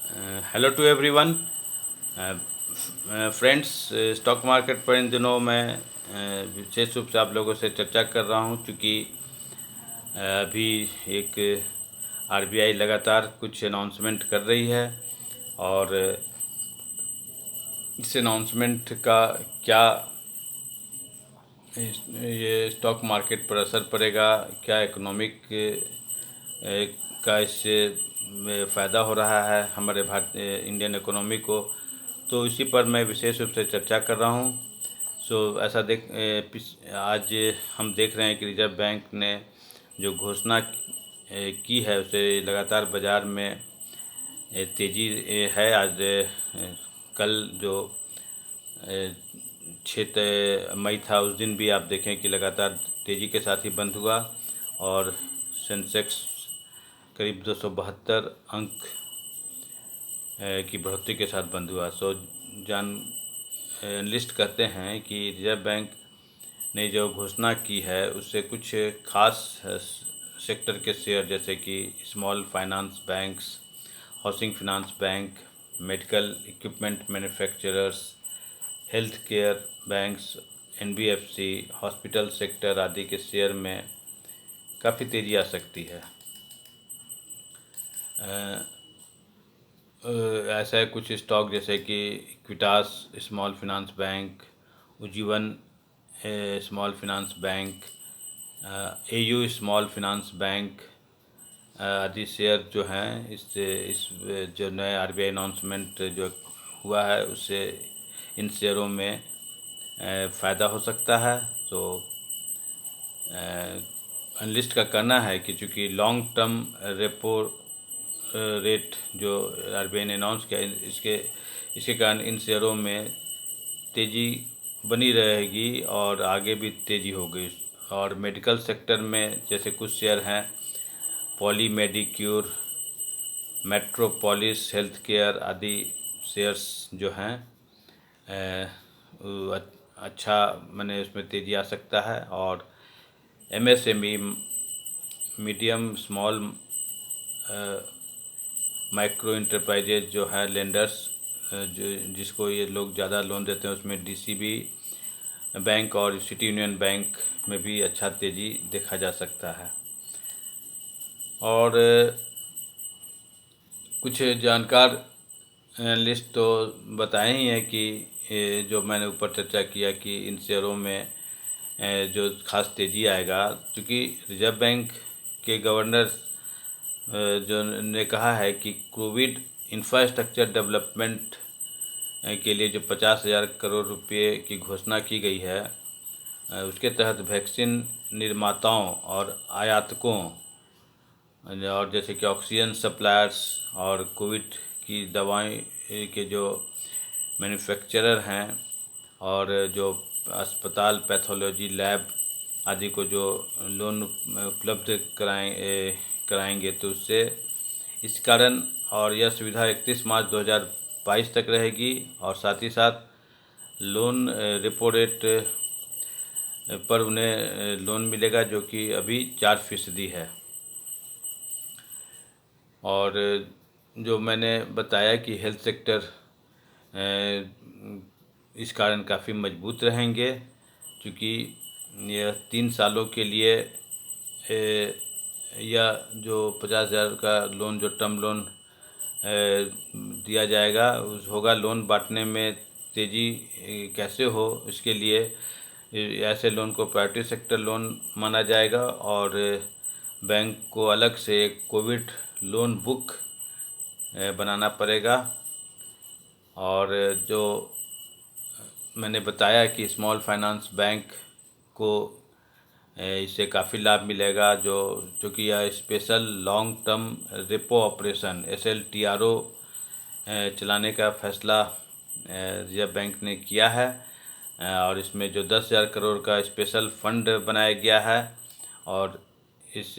Hello to everyone friends. Stock market पर इन दिनों मैं विशेष रूप से आप लोगों से चर्चा कर रहा हूं, क्योंकि अभी एक आरबीआई लगातार कुछ अनाउंसमेंट कर रही है, और इस अनाउंसमेंट का क्या ये स्टॉक मार्केट पर असर पड़ेगा, क्या इकोनॉमिक का इससे फ़ायदा हो रहा है हमारे भारत इंडियन इकोनॉमी को, तो इसी पर मैं विशेष रूप से चर्चा कर रहा हूँ। ऐसा आज हम देख रहे हैं कि रिजर्व बैंक ने जो घोषणा की है, उसे लगातार बाज़ार में तेज़ी है। आज कल जो 6 मई था, उस दिन भी आप देखें कि लगातार तेज़ी के साथ ही बंद हुआ, और सेंसेक्स करीब 272 अंक की बढ़ोतरी के साथ बंद हुआ। एनालिस्ट कहते हैं कि रिजर्व बैंक ने जो घोषणा की है, उससे कुछ खास सेक्टर के शेयर जैसे कि small finance banks, housing finance bank, medical equipment manufacturers, health care banks, NBFC, hospital sector आदि के शेयर में काफ़ी तेज़ी आ सकती है। ऐसा है कुछ स्टॉक जैसे कि Equitas small finance bank, Ujjivan small finance bank, AU small finance bank आदि शेयर जो हैं, इससे इस जो नए आरबीआई अनाउंसमेंट जो हुआ है, उससे इन शेयरों में फ़ायदा हो सकता है। तो एनालिस्ट का कहना है कि चूँकि लॉन्ग टर्म रेपो रेट जो आरबीआई ने अनाउंस किया, इसके कारण इन शेयरों में तेज़ी बनी रहेगी और आगे भी तेज़ी होगी। और मेडिकल सेक्टर में जैसे कुछ शेयर हैं, Poly Medicure, Metropolis health care आदि शेयर्स जो हैं, अच्छा मैंने उसमें तेज़ी आ सकता है। और MSME, medium small micro enterprises जो है लेंडर्स, जो जिसको ये लोग ज़्यादा लोन देते हैं, उसमें डीसीबी बैंक और सिटी यूनियन बैंक में भी अच्छा तेज़ी देखा जा सकता है। और कुछ जानकार एनालिस्ट तो बताए ही हैं कि जो मैंने ऊपर चर्चा किया कि इन शेयरों में जो खास तेज़ी आएगा, क्योंकि रिजर्व बैंक के गवर्नर जो ने कहा है कि कोविड इंफ्रास्ट्रक्चर डेवलपमेंट के लिए जो 50,000 करोड़ रुपए की घोषणा की गई है, उसके तहत वैक्सीन निर्माताओं और आयातकों, और जैसे कि ऑक्सीजन सप्लायर्स और कोविड की दवाएं के जो मैन्युफैक्चरर हैं, और जो अस्पताल पैथोलॉजी लैब आदि को जो लोन उपलब्ध कराएंगे, तो उससे इस कारण, और यह सुविधा 31 मार्च 2022 तक रहेगी। और साथ ही साथ लोन रेपो रेट पर उन्हें लोन मिलेगा, जो कि अभी 4% है। और जो मैंने बताया कि हेल्थ सेक्टर इस कारण काफ़ी मजबूत रहेंगे, क्योंकि यह 3 सालों के लिए या जो 50,000 का लोन, जो टर्म लोन दिया जाएगा, उस होगा लोन बांटने में तेज़ी कैसे हो, इसके लिए ऐसे लोन को प्राइवेट सेक्टर लोन माना जाएगा, और बैंक को अलग से एक कोविड लोन बुक बनाना पड़ेगा। और जो मैंने बताया कि स्मॉल फाइनेंस बैंक को इससे काफ़ी लाभ मिलेगा, जो कि यह special long term repo operation SLTRO चलाने का फैसला रिजर्व बैंक ने किया है। और इसमें जो 10,000 करोड़ का स्पेशल फंड बनाया गया है, और इस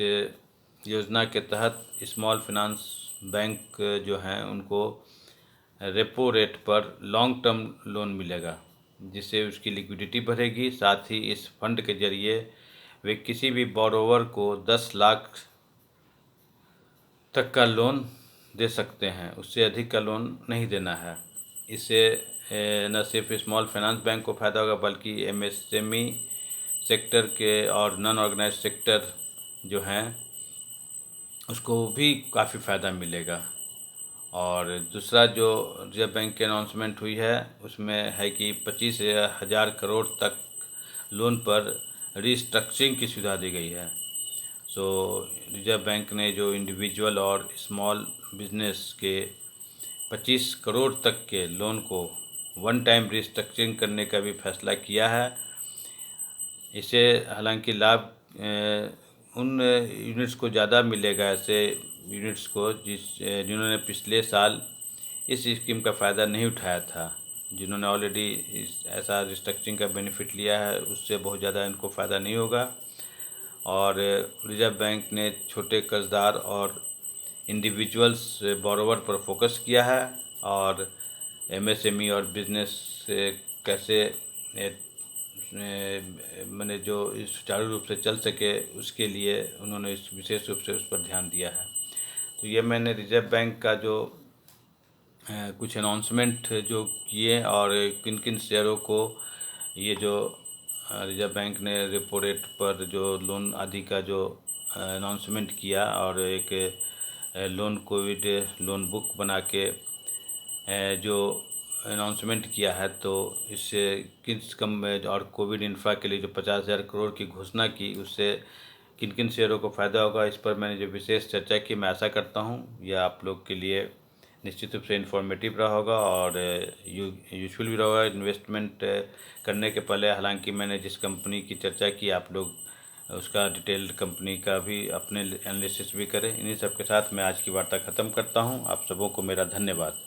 योजना के तहत स्मॉल फाइनेंस बैंक जो हैं, उनको रेपो रेट पर लॉन्ग टर्म लोन मिलेगा, जिससे उसकी लिक्विडिटी बढ़ेगी। साथ ही इस फंड के जरिए वे किसी भी बोरोवर को 10 लाख तक का लोन दे सकते हैं, उससे अधिक का लोन नहीं देना है। इससे न सिर्फ स्मॉल फाइनेंस बैंक को फ़ायदा होगा बल्कि एमएसएमई सेक्टर के और नॉन ऑर्गेनाइज सेक्टर जो हैं उसको भी काफ़ी फ़ायदा मिलेगा। और दूसरा जो रिजर्व बैंक की अनाउंसमेंट हुई है उसमें है कि 25,000 करोड़ तक लोन पर रिस्ट्रक्चरिंग की सुविधा दी गई है। सो रिजर्व बैंक ने जो इंडिविजुअल और स्मॉल बिजनेस के 25 करोड़ तक के लोन को वन टाइम रिस्ट्रक्चरिंग करने का भी फैसला किया है। इससे हालांकि लाभ उन यूनिट्स को ज़्यादा मिलेगा, ऐसे यूनिट्स को जिन्होंने पिछले साल इस स्कीम का फ़ायदा नहीं उठाया था, जिन्होंने ऑलरेडी इस ऐसा रिस्ट्रक्चरिंग का बेनिफिट लिया है, उससे बहुत ज़्यादा इनको फ़ायदा नहीं होगा। और रिजर्व बैंक ने छोटे कर्जदार और इंडिविजुअल्स बोरोवर पर फोकस किया है और एमएसएमई और बिजनेस से कैसे मैंने जो सुचारू रूप से चल सके उसके लिए उन्होंने इस विशेष रूप से उस पर ध्यान दिया है। तो ये मैंने रिजर्व बैंक का जो कुछ अनाउंसमेंट जो किए और किन किन शेयरों को ये जो रिजर्व बैंक ने रेपो रेट पर जो लोन आदि का जो अनाउंसमेंट किया और एक लोन कोविड लोन बुक बना के जो अनाउंसमेंट किया है, तो इससे किस कम में और कोविड इंफ्रा के लिए जो 50,000 करोड़ की घोषणा की उससे किन किन शेयरों को फ़ायदा होगा, इस पर मैंने जो विशेष चर्चा की, मैं आशा करता हूँ यह आप लोग के लिए निश्चित रूप से इन्फॉर्मेटिव रहा होगा और यूजफुल भी रहा होगा इन्वेस्टमेंट करने के पहले। हालांकि मैंने जिस कंपनी की चर्चा की आप लोग उसका डिटेल्ड कंपनी का भी अपने एनालिसिस भी करें। इन्हीं सब के साथ मैं आज की वार्ता ख़त्म करता हूँ। आप सबों को मेरा धन्यवाद।